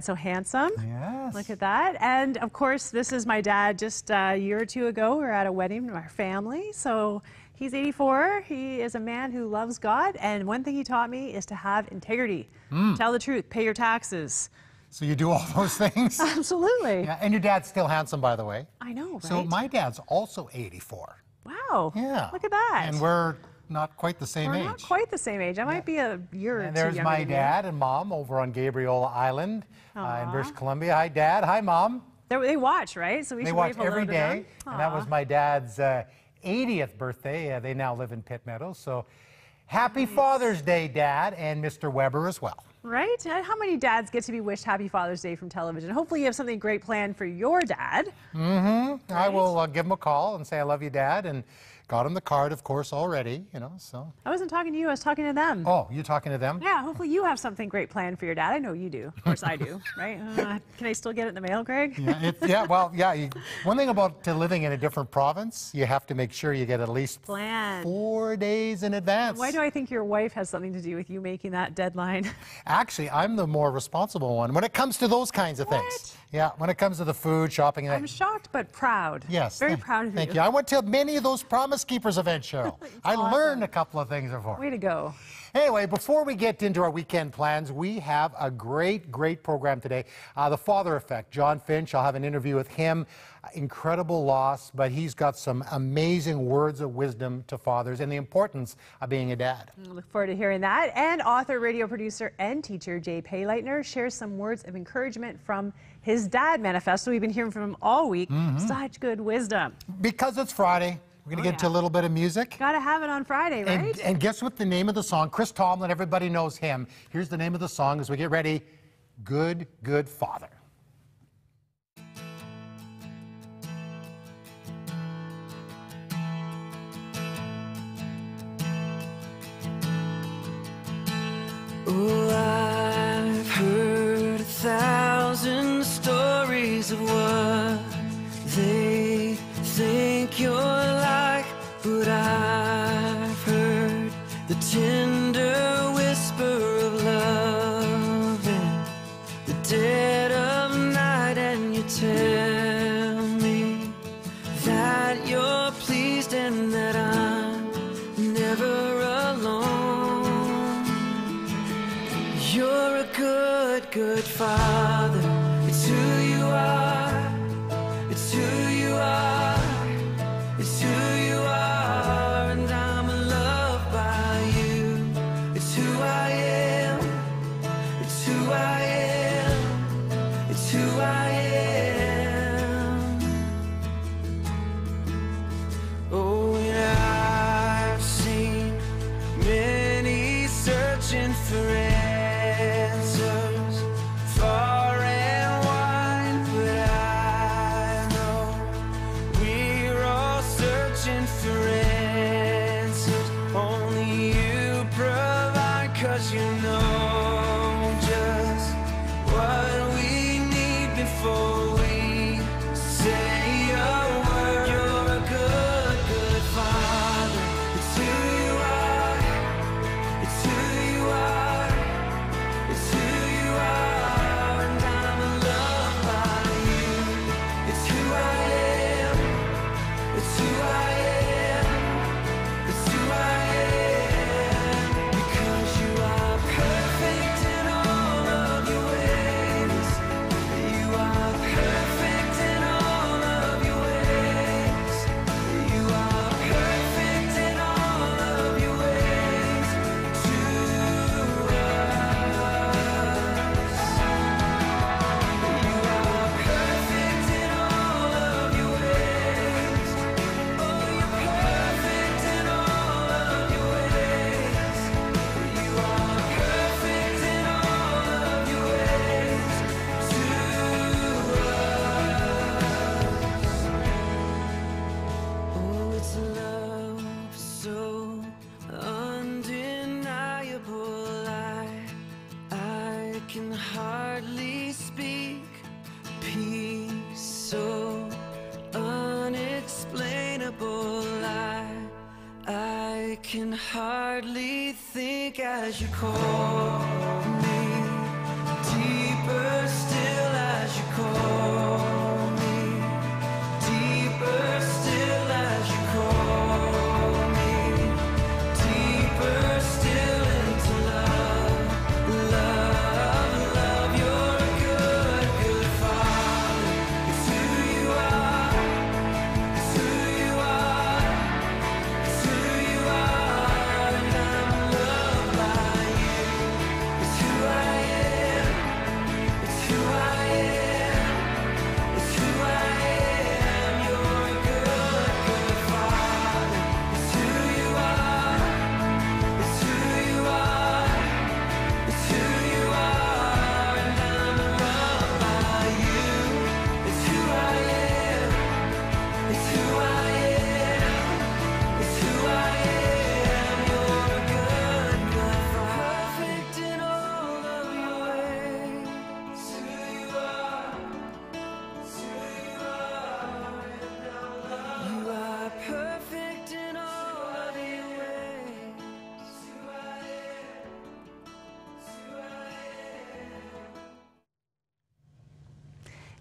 so handsome. Yes. Look at that. And of course, this is my dad just a year or two ago. We were at a wedding with our family. So he's 84. He is a man who loves God. And one thing he taught me is to have integrity. Tell the truth, pay your taxes. So you do all those things? Absolutely. Yeah, and your dad's still handsome, by the way. I know, right? So my dad's also 84. Wow. Yeah. Look at that. And we're not quite the same age. We're not quite the same age. I might be a year or two And there's younger my than you. dad and mom over on Gabriola Island in British Columbia. Hi, Dad. Hi, Mom. They watch, right? So we They should watch wave hello every to day. them. And that was my dad's 80th birthday. They now live in Pitt Meadows. So happy Father's Day, Dad, and Mr. Weber as well. Right? How many dads get to be wished Happy Father's Day from television? Hopefully you have something great planned for your dad. Right? I will give him a call and say, I love you, Dad, and got him the card, of course, already, you know, so. I wasn't talking to you, I was talking to them. Oh, you talking to them? Yeah, hopefully you have something great planned for your dad. I know you do. Of course I do, right? Can I still get it in the mail, Greg? Yeah, one thing about living in a different province, you have to make sure you get at least 4 days in advance. Why do I think your wife has something to do with you making that deadline? Actually, I'm the more responsible one when it comes to those kinds of things. Yeah, when it comes to the food, shopping. I'm shocked but proud. Yes. Very proud of you. Thank you. I went to many of those Promise Keepers events, Cheryl. I learned a couple of things before. Way to go. Anyway, before we get into our weekend plans, we have a great program today. The Father Effect, John Finch, I'll have an interview with him. Incredible loss, but he's got some amazing words of wisdom to fathers and the importance of being a dad. I look forward to hearing that. And author, radio producer, and teacher Jay Payleitner shares some words of encouragement from his dad manifesto. We've been hearing from him all week. Such good wisdom. Because it's Friday, we're going to get into a little bit of music. Got to have it on Friday, right? And guess what the name of the song? Chris Tomlin, everybody knows him. Here's the name of the song as we get ready. Good, Good Father. Oh, I've heard 1,000 stories of what they think you're like, but I've heard the tender whisper of love in the dead of night, and you tell me that you're pleased and that I'm never alone. You're a good, good father. It's who you are. It's who you are. It's who you are. And I'm loved by you. It's who I am. It's who I am. It's who I am. Oh, and I've seen many searching for answers far and wide, but I know we're all searching for answers only you provide, 'cause you know just what we need before we say a word. You're a good, good father. It's who you are. It's who you are. It's who you are, and I'm loved by you. It's who I am. It's who I am. It's who I am. Because you are perfect in all of your ways. You are perfect in all of your ways. You are perfect in all of your ways to us. You are perfect in all of your ways. Oh, you're perfect in all of your ways. You are perfect in all of your ways to us. Oh, it's a love so undeniable. I can hardly speak. Peace so unexplainable. I can hardly think as you call me deeper still.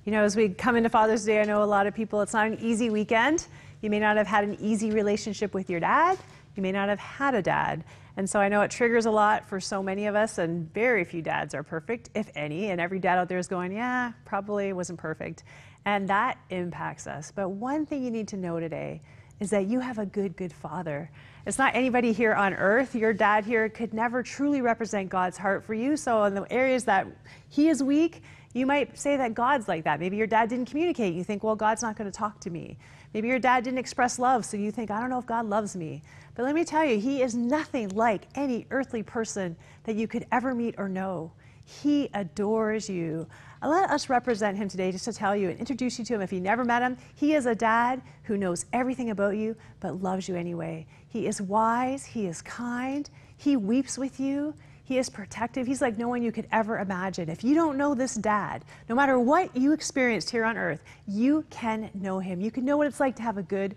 You know, as we come into Father's Day, I know a lot of people, it's not an easy weekend. You may not have had an easy relationship with your dad. You may not have had a dad. And so I know it triggers a lot for so many of us, and very few dads are perfect, if any. And every dad out there is going, yeah, probably wasn't perfect. And that impacts us. But one thing you need to know today is that you have a good father. It's not anybody here on earth. Your dad here could never truly represent God's heart for you. So in the areas that he is weak, you might say that God's like that. Maybe your dad didn't communicate. You think, well, God's not going to talk to me. Maybe your dad didn't express love, so you think, I don't know if God loves me. But let me tell you, he is nothing like any earthly person that you could ever meet or know. He adores you. And let us represent him today just to tell you and introduce you to him. If you never met him, he is a dad who knows everything about you but loves you anyway. He is wise. He is kind. He weeps with you. He is protective. He's like no one you could ever imagine. If you don't know this dad, no matter what you experienced here on earth, you can know him. You can know what it's like to have a good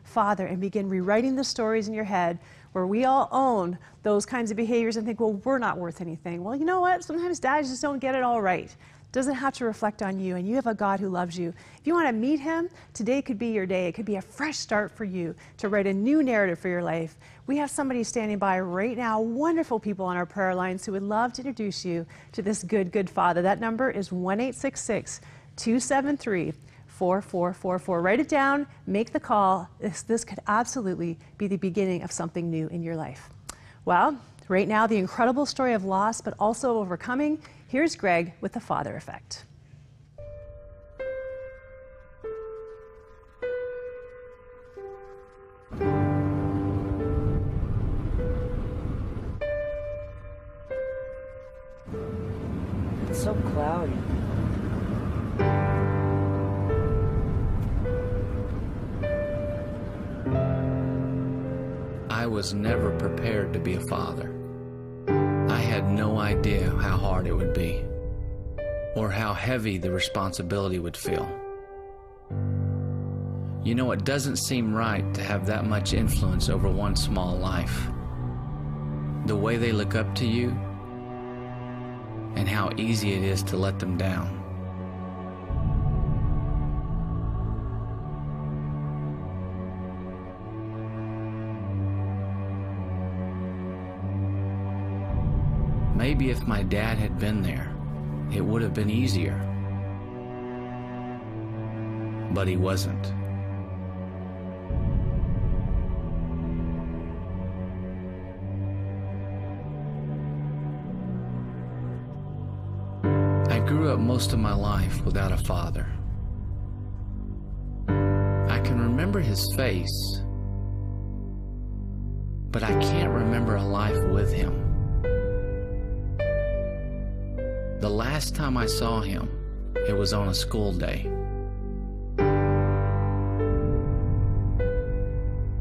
father and begin rewriting the stories in your head where we all own those kinds of behaviors and think, well, we're not worth anything. Well, you know what? Sometimes dads just don't get it all right. It doesn't have to reflect on you, and you have a God who loves you. If you want to meet him, today could be your day. It could be a fresh start for you to write a new narrative for your life. We have somebody standing by right now, wonderful people on our prayer lines who would love to introduce you to this good father. That number is 1-866-273-4444. Write it down, make the call. This could absolutely be the beginning of something new in your life. Well, right now, the incredible story of loss, but also overcoming. Here's Greg with the Father Effect. It's so cloudy. I was never prepared to be a father. I had no idea how hard it would be, or how heavy the responsibility would feel. You know, it doesn't seem right to have that much influence over one small life. The way they look up to you, and how easy it is to let them down. Maybe if my dad had been there, it would have been easier. But he wasn't. I grew up most of my life without a father. I can remember his face, but I can't remember a life with him. The last time I saw him, it was on a school day.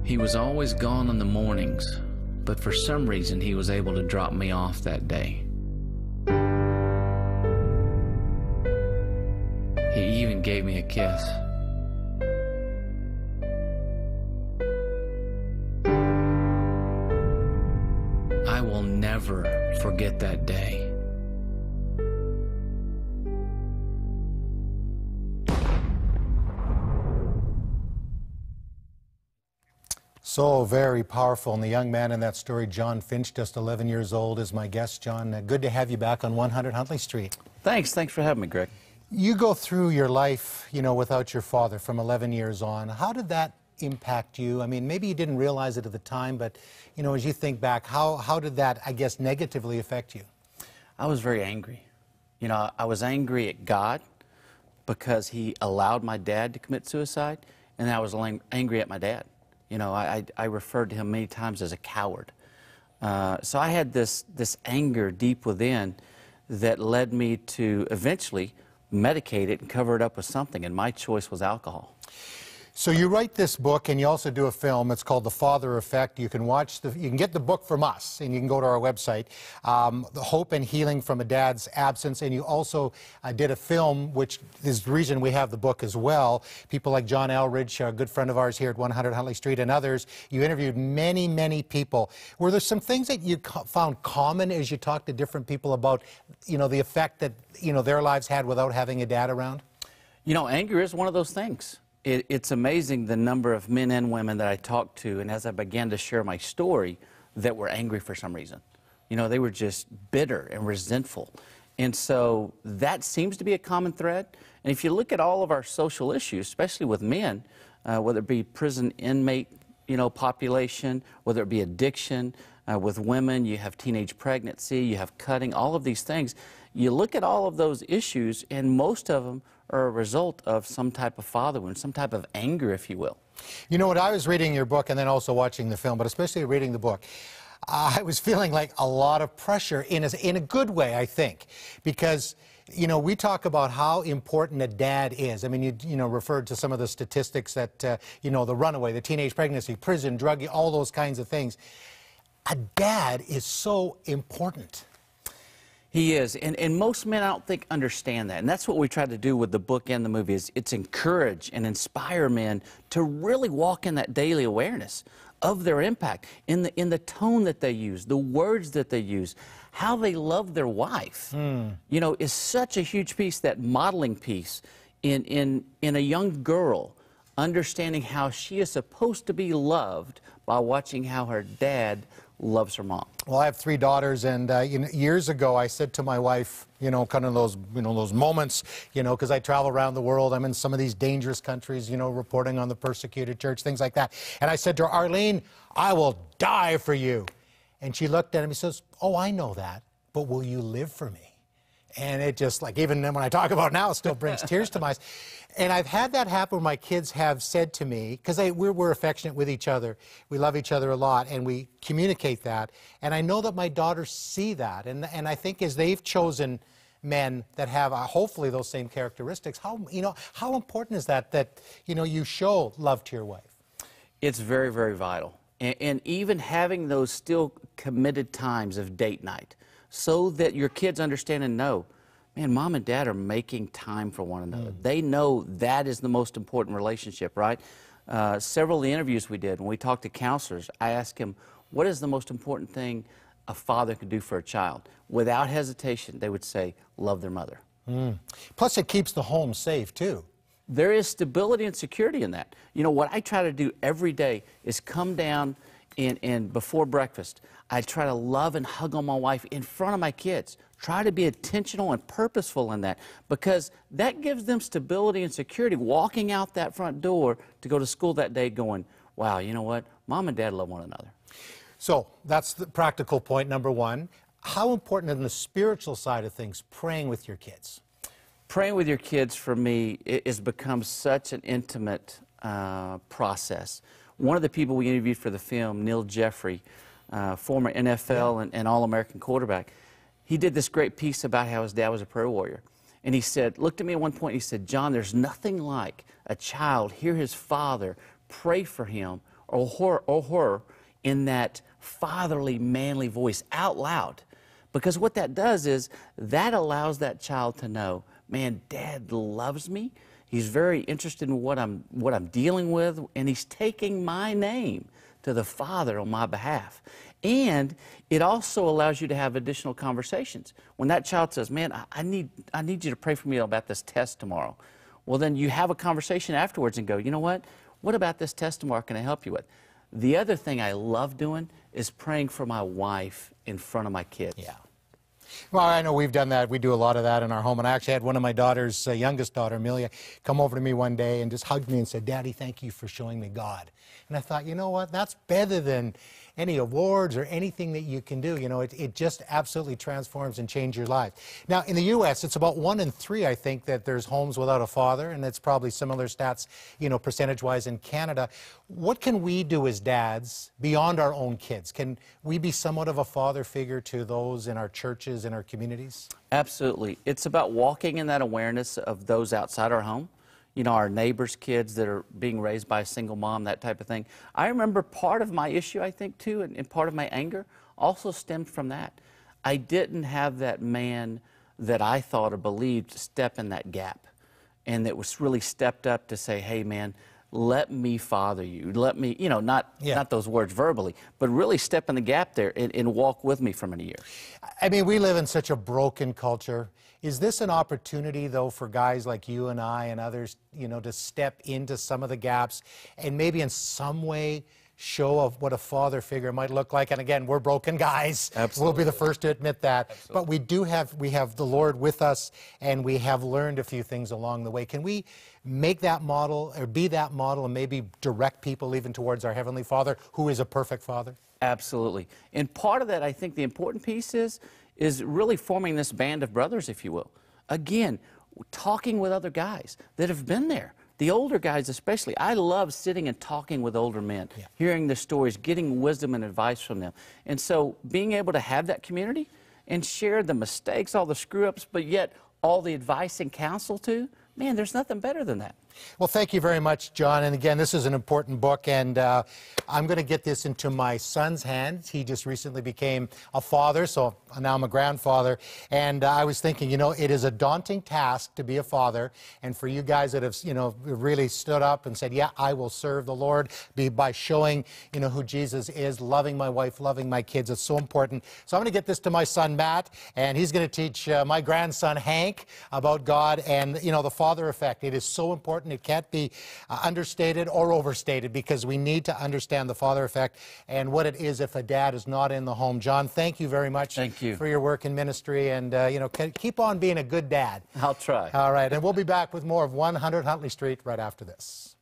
He was always gone in the mornings, but for some reason he was able to drop me off that day. He even gave me a kiss. I will never forget that day. So very powerful. And the young man in that story, John Finch, just 11 years old, is my guest. John, good to have you back on 100 Huntley Street. Thanks for having me, Greg. You go through your life, you know, without your father from 11 years on. How did that impact you? I mean, maybe you didn't realize it at the time, but, you know, as you think back, how did that, I guess, negatively affect you? I was very angry. You know, I was angry at God because he allowed my dad to commit suicide, and I was angry at my dad. You know, I referred to him many times as a coward. So I had this anger deep within that led me to eventually medicate it and cover it up with something, and my choice was alcohol. So you write this book, and you also do a film. It's called The Father Effect. You can get the book from us, and you can go to our website, The Hope and Healing from a Dad's Absence. And you also did a film, which is the reason we have the book as well. People like John Elridge, a good friend of ours here at 100 Huntley Street, and others. You interviewed many people. Were there some things that you found common as you talked to different people about, you know, the effect that, you know, their lives had without having a dad around? You know, anger is one of those things. It's amazing the number of men and women that I talked to, and as I began to share my story, that were angry for some reason. You know, they were just bitter and resentful. And so that seems to be a common thread. And if you look at all of our social issues, especially with men, whether it be prison inmate, you know, population, whether it be addiction, with women, you have teenage pregnancy, you have cutting, all of these things. You look at all of those issues, and most of them are a result of some type of father wound, some type of anger, if you will. You know what, I was reading your book and then also watching the film, but especially reading the book, I was feeling like a lot of pressure in a good way, I think, because, you know, we talk about how important a dad is. I mean, you know, referred to some of the statistics that, you know, the runaway, the teenage pregnancy, prison, drug, all those kinds of things. A dad is so important. He is, and most men I don't think understand that, and that's what we try to do with the book and the movie, is it's encourage and inspire men to really walk in that daily awareness of their impact, in the tone that they use, the words that they use, how they love their wife. You know, is such a huge piece, that modeling piece in a young girl, understanding how she is supposed to be loved by watching how her dad loves her mom. Well, I have 3 daughters, and you know, years ago I said to my wife, you know, kind of those, you know, those moments, you know, because I travel around the world, I'm in some of these dangerous countries, you know, reporting on the persecuted church, things like that. And I said to her, Arlene, I will die for you. And she looked at him and says, oh, I know that, but will you live for me? And it just, like, even when I talk about it now, it still brings tears to my eyes. And I've had that happen where my kids have said to me, because we're affectionate with each other, we love each other a lot, and we communicate that. And I know that my daughters see that. And I think as they've chosen men that have hopefully those same characteristics, you know, how important is that, you know, you show love to your wife? It's very, very vital. And even having those still committed times of date night, so that your kids understand and know, man, mom and dad are making time for one another. They know that is the most important relationship, right? Several of the interviews we did, when we talked to counselors, I asked them, what is the most important thing a father can do for a child? Without hesitation, they would say, love their mother. Plus, it keeps the home safe, too. There is stability and security in that. You know, what I try to do every day is come down and before breakfast, I try to love and hug on my wife in front of my kids. Try to be intentional and purposeful in that, because that gives them stability and security, walking out that front door to go to school that day going, wow, you know what? Mom and dad love one another. So that's the practical point, number 1. How important in the spiritual side of things, praying with your kids? Praying with your kids, for me, has become such an intimate process. One of the people we interviewed for the film, Neil Jeffrey, former NFL and All-American quarterback, he did this great piece about how his dad was a prayer warrior. And he said, looked at me at one point, and he said, John, there's nothing like a child hear his father pray for him or her in that fatherly, manly voice out loud. Because what that does is that allows that child to know, man, dad loves me. He's very interested in what I'm dealing with, and he's taking my name to the Father on my behalf. And it also allows you to have additional conversations. When that child says, man, I need you to pray for me about this test tomorrow. Well, then you have a conversation afterwards and go, you know what? What about this test tomorrow can I help you with? The other thing I love doing is praying for my wife in front of my kids. Yeah. Well, I know we've done that. We do a lot of that in our home. And I actually had one of my daughter's youngest daughter, Amelia, come over to me one day and just hugged me and said, Daddy, thank you for showing me God. And I thought, you know what? That's better than any awards or anything that you can do. You know, it just absolutely transforms and changes your life. Now, in the U.S., it's about 1 in 3, I think, that there's homes without a father, and it's probably similar stats, you know, percentage-wise in Canada. What can we do as dads beyond our own kids? Can we be somewhat of a father figure to those in our churches, in our communities? Absolutely. It's about walking in that awareness of those outside our home. You know, our neighbors' kids that are being raised by a single mom, that type of thing. I remember part of my issue, I think, too, and part of my anger also stemmed from that. I didn't have that man that I thought or believed step in that gap, and that was really stepped up to say, hey, man, let me father you. Let me, you know, not those words verbally, but really step in the gap there and walk with me for many years. I mean, we live in such a broken culture. Is this an opportunity, though, for guys like you and I and others, you know, to step into some of the gaps and maybe in some way show of what a father figure might look like? And again, we're broken guys. Absolutely. We'll be the first to admit that. Absolutely. But we have the Lord with us, and we have learned a few things along the way. Can we make that model, or be that model, and maybe direct people even towards our Heavenly Father, who is a perfect Father? Absolutely. And part of that, I think the important piece is really forming this band of brothers, if you will. Again, talking with other guys that have been there. The older guys especially. I love sitting and talking with older men, hearing their stories, getting wisdom and advice from them. And so being able to have that community and share the mistakes, all the screw-ups, but yet all the advice and counsel too, man, there's nothing better than that. Well, thank you very much, John. And again, this is an important book, and I'm going to get this into my son's hands. He just recently became a father, so now I'm a grandfather. And I was thinking, you know, it is a daunting task to be a father. And for you guys that have, you know, really stood up and said, yeah, I will serve the Lord by showing, you know, who Jesus is, loving my wife, loving my kids. It's so important. So I'm going to get this to my son, Matt, and he's going to teach my grandson, Hank, about God and, you know, the father effect. It is so important. It can't be understated or overstated, because we need to understand the father effect and what it is if a dad is not in the home. John, thank you very much. Thank you for your work in ministry, and you know, keep on being a good dad. I'll try. All right, and we'll be back with more of 100 Huntley Street right after this.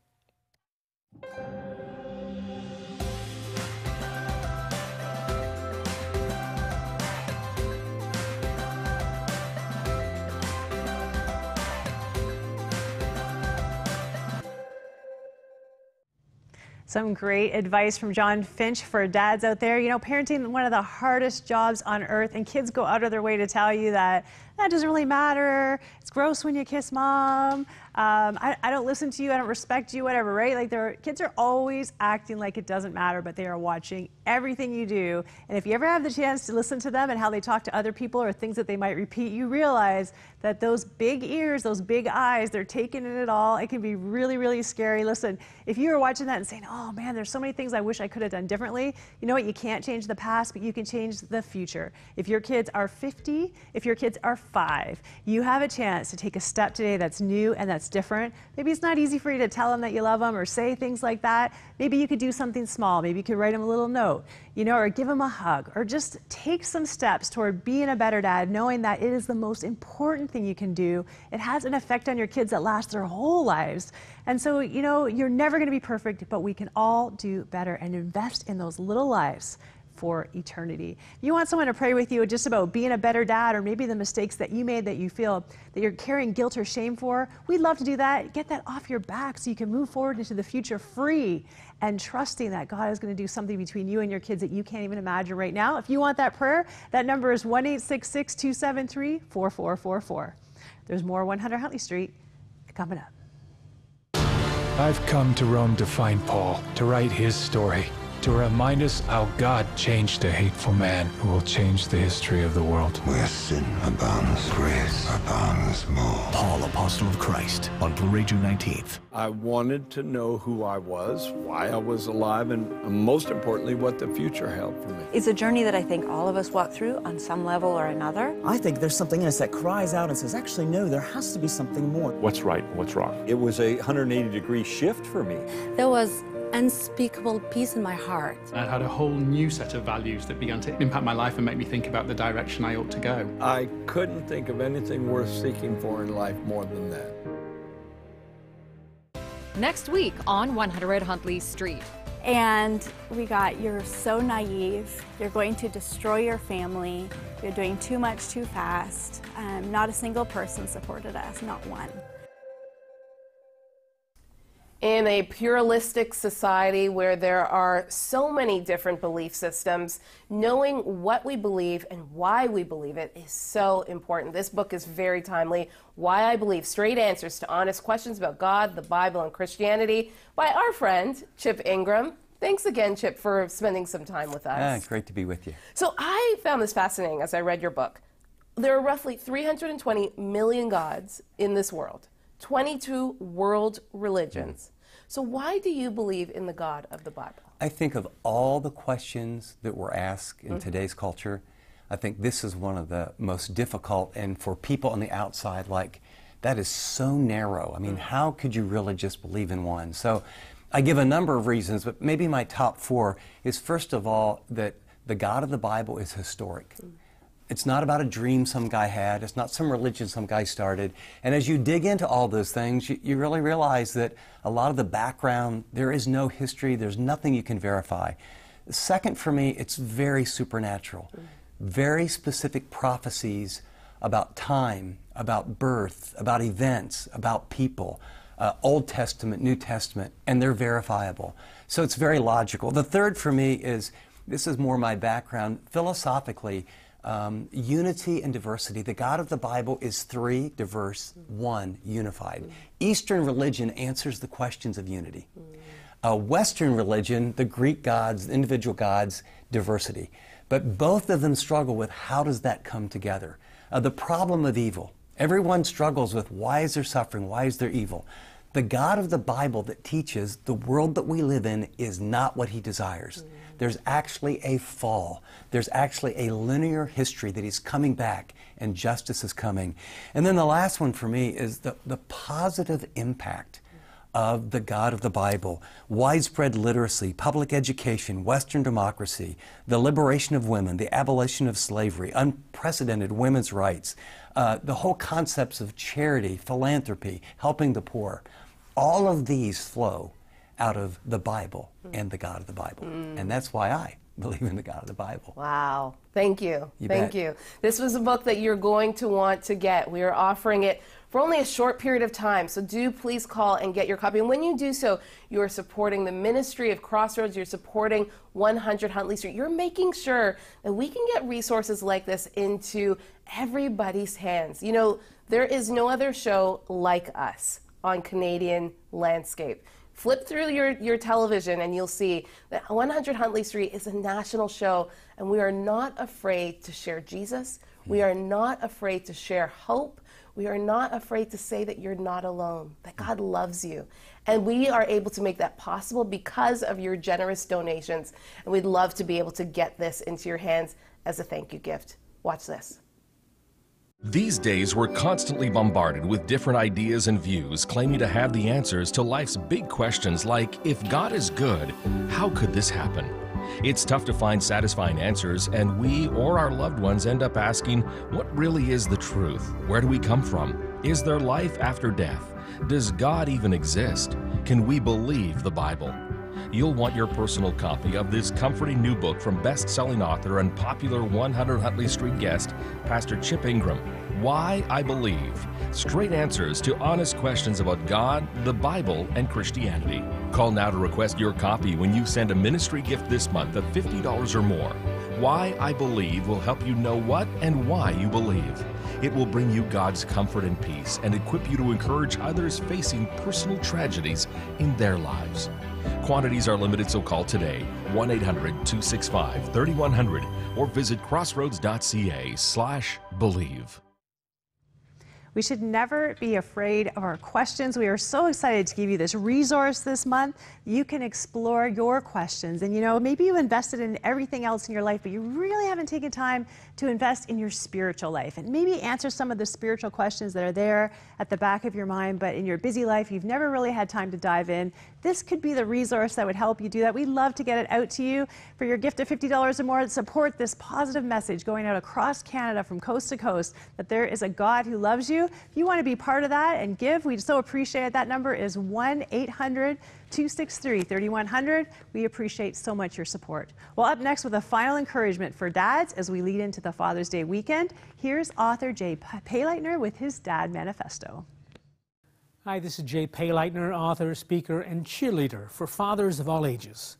Some great advice from John Finch for dads out there. You know, parenting, one of the hardest jobs on earth, and kids go out of their way to tell you that doesn't really matter. It's gross when you kiss mom. I don't listen to you. I don't respect you, whatever, right? Like, kids are always acting like it doesn't matter, but they are watching everything you do. And if you ever have the chance to listen to them and how they talk to other people or things that they might repeat, you realize that those big ears, those big eyes, they're taking in it all. It can be really, really scary. Listen, if you were watching that and saying, oh man, there's so many things I wish I could have done differently, you know what? You can't change the past, but you can change the future. If your kids are 50, if your kids are 5, you have a chance to take a step today that's new and that's different. Maybe it's not easy for you to tell them that you love them or say things like that. Maybe you could do something small. Maybe you could write them a little note, you know, or give them a hug, or just take some steps toward being a better dad, knowing that it is the most important thing you can do. It has an effect on your kids that lasts their whole lives. And so, you know, you're never going to be perfect, but we can all do better and invest in those little lives for eternity. If you want someone to pray with you just about being a better dad, or maybe the mistakes that you made that you feel that you're carrying guilt or shame for, we'd love to do that. Get that off your back so you can move forward into the future free and trusting that God is going to do something between you and your kids that you can't even imagine right now. If you want that prayer, that number is 1-866-273-4444. There's more 100 Huntley Street coming up. I've come to Rome to find Paul, to write his story, to remind us how God changed a hateful man who will change the history of the world. Where sin abounds, grace abounds more. Paul, Apostle of Christ, on Blu-ray June 19th. I wanted to know who I was, why I was alive, and most importantly, what the future held for me. It's a journey that I think all of us walk through on some level or another. I think there's something in us that cries out and says, actually, no, there has to be something more. What's right and what's wrong? It was a 180-degree shift for me. There was unspeakable peace in my heart. I had a whole new set of values that began to impact my life and make me think about the direction I ought to go. I couldn't think of anything worth seeking for in life more than that. Next week on 100 Huntley Street. And we got, you're so naive, you're going to destroy your family, you're doing too much too fast. Not a single person supported us, not one. In a pluralistic society where there are so many different belief systems, knowing what we believe and why we believe it is so important. This book is very timely. Why I Believe, Straight Answers to Honest Questions About God, the Bible, and Christianity, by our friend, Chip Ingram. Thanks again, Chip, for spending some time with us. It's great to be with you. So I found this fascinating as I read your book. There are roughly 320 million gods in this world, 22 world religions. So why do you believe in the God of the Bible? I think of all the questions that were asked in today's culture, I think this is one of the most difficult, and for people on the outside, like, that is so narrow. I mean, how could you really just believe in one? So I give a number of reasons, but maybe my top 4 is, first of all, that the God of the Bible is historic. It's not about a dream some guy had. It's not some religion some guy started. And as you dig into all those things, you really realize that a lot of the background, there is no history. There's nothing you can verify. Second, for me, it's very supernatural. Very specific prophecies about time, about birth, about events, about people, Old Testament, New Testament, and they're verifiable. So it's very logical. The third for me is, this is more my background, philosophically, unity and diversity. The God of the Bible is 3, diverse, 1, unified. Eastern religion answers the questions of unity. Western religion, the Greek gods, individual gods, diversity. But both of them struggle with, how does that come together? The problem of evil. Everyone struggles with, why is there suffering? Why is there evil? The God of the Bible that teaches the world that we live in is not what he desires. There's actually a fall. There's actually a linear history that he's coming back and justice is coming. And then the last one for me is the positive impact of the God of the Bible. Widespread literacy, public education, Western democracy, the liberation of women, the abolition of slavery, unprecedented women's rights, the whole concepts of charity, philanthropy, helping the poor. All of these flow out of the Bible and the God of the Bible. And that's why I believe in the God of the Bible. Wow. Thank you. Thank you. This was a book that you're going to want to get. We are offering it for only a short period of time, so do please call and get your copy. And when you do so, you are supporting the ministry of Crossroads, you're supporting 100 Huntley Street. You're making sure that we can get resources like this into everybody's hands. You know, there is no other show like us on Canadian landscape. Flip through your television and you'll see that 100 Huntley Street is a national show, and we are not afraid to share Jesus. We are not afraid to share hope. We are not afraid to say that you're not alone, that God loves you. And we are able to make that possible because of your generous donations. And we'd love to be able to get this into your hands as a thank you gift. Watch this. These days, we're constantly bombarded with different ideas and views claiming to have the answers to life's big questions like, if God is good, how could this happen? It's tough to find satisfying answers, and we or our loved ones end up asking, what really is the truth? Where do we come from? Is there life after death? Does God even exist? Can we believe the Bible? You'll want your personal copy of this comforting new book from best-selling author and popular 100 Huntley Street guest, Pastor Chip Ingram, Why I Believe. Straight answers to honest questions about God, the Bible, and Christianity. Call now to request your copy when you send a ministry gift this month of $50 or more. Why I Believe will help you know what and why you believe. It will bring you God's comfort and peace and equip you to encourage others facing personal tragedies in their lives. Quantities are limited, so call today, 1-800-265-3100, or visit crossroads.ca/believe. We should never be afraid of our questions. We are so excited to give you this resource this month. You can explore your questions. And you know, maybe you invested in everything else in your life, but you really haven't taken time to invest in your spiritual life and maybe answer some of the spiritual questions that are there at the back of your mind, but in your busy life, you've never really had time to dive in. This could be the resource that would help you do that. We'd love to get it out to you for your gift of $50 or more to support this positive message going out across Canada from coast to coast, that there is a God who loves you. If you want to be part of that and give, we'd so appreciate it. That number is 1-800-263-3100. We appreciate so much your support. Well, up next with a final encouragement for dads as we lead into the Father's Day weekend, here's author Jay Payleitner with his Dad Manifesto. Hi, this is Jay Payleitner, author, speaker, and cheerleader for fathers of all ages.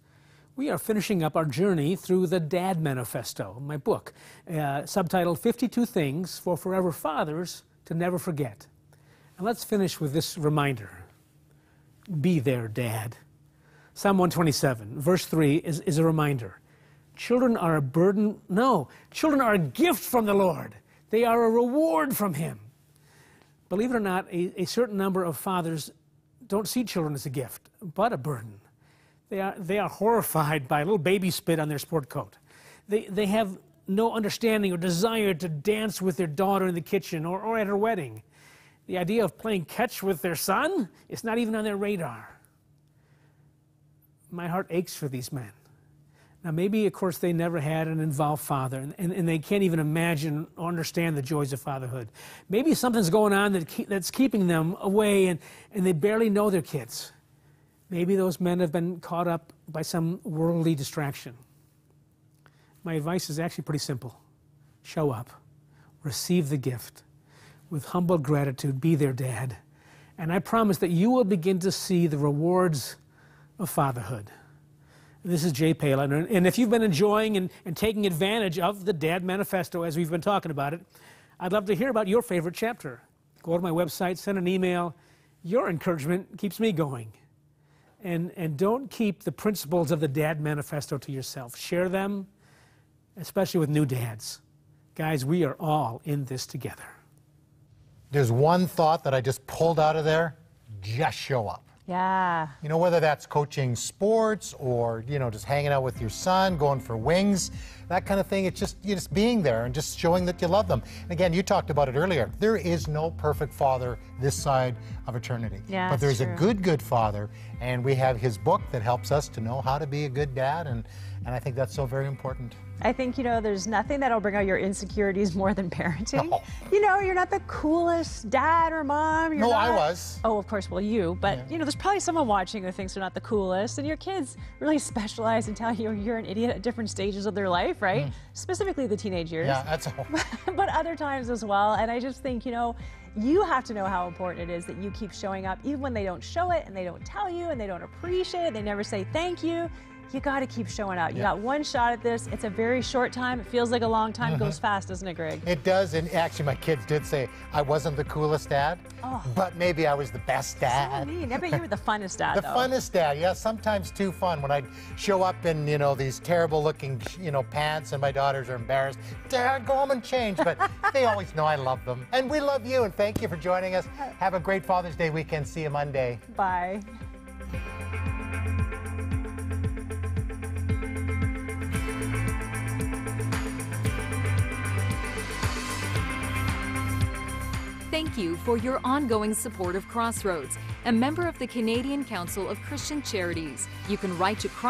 We are finishing up our journey through the Dad Manifesto, my book, subtitled 52 Things for Forever Fathers to Never Forget. And let's finish with this reminder. Be there, Dad. Psalm 127, verse 3 is a reminder. Children are a burden. No, children are a gift from the Lord. They are a reward from Him. Believe it or not, a certain number of fathers don't see children as a gift, but a burden. They are horrified by a little baby spit on their sport coat. They have no understanding or desire to dance with their daughter in the kitchen or at her wedding. The idea of playing catch with their son is not even on their radar. My heart aches for these men. Now, maybe, of course, they never had an involved father, and they can't even imagine or understand the joys of fatherhood. Maybe something's going on that's keeping them away, and they barely know their kids. Maybe those men have been caught up by some worldly distraction. My advice is actually pretty simple. Show up. Receive the gift. With humble gratitude, be their dad. And I promise that you will begin to see the rewards of fatherhood. This is Jay Palin, and if you've been enjoying and taking advantage of the Dad Manifesto as we've been talking about it, I'd love to hear about your favorite chapter. Go to my website, send an email. Your encouragement keeps me going. And don't keep the principles of the Dad Manifesto to yourself. Share them, especially with new dads. Guys, we are all in this together. There's one thought that I just pulled out of there. Just show up. Yeah. You know, whether that's coaching sports or, you know, just hanging out with your son, going for wings, that kind of thing. It's just, you're just being there and just showing that you love them. And again, you talked about it earlier. There is no perfect father this side of eternity. Yeah, but there's true. a good father, and we have his book that helps us to know how to be a good dad, and I think that's so very important. I think, you know, there's nothing that'll bring out your insecurities more than parenting. No. You know, you're not the coolest dad or mom. You're No, not... I was. Oh, of course, well, you. But, you know, there's probably someone watching who thinks they're not the coolest. And your kids really specialize and tell you you're an idiot at different stages of their life, right? Specifically the teenage years. Yeah, that's all. But other times as well. And I just think, you know, you have to know how important it is that you keep showing up, even when they don't show it and they don't tell you and they don't appreciate it. They never say thank you. You got to keep showing out. You got one shot at this. It's a very short time. It feels like a long time. Goes fast, doesn't it, Greg? It does, and actually my kids did say I wasn't the coolest dad, but maybe I was the best dad. So mean. I bet you were the funnest dad, The though. funnest dad, yeah, sometimes too fun. When I'd show up in, you know, these terrible looking, you know, pants and my daughters are embarrassed. Dad, go home and change, but they always know I love them. And we love you, and thank you for joining us. Have a great Father's Day weekend. See you Monday. Bye. Thank you for your ongoing support of Crossroads, a member of the Canadian Council of Christian Charities. You can write to Crossroads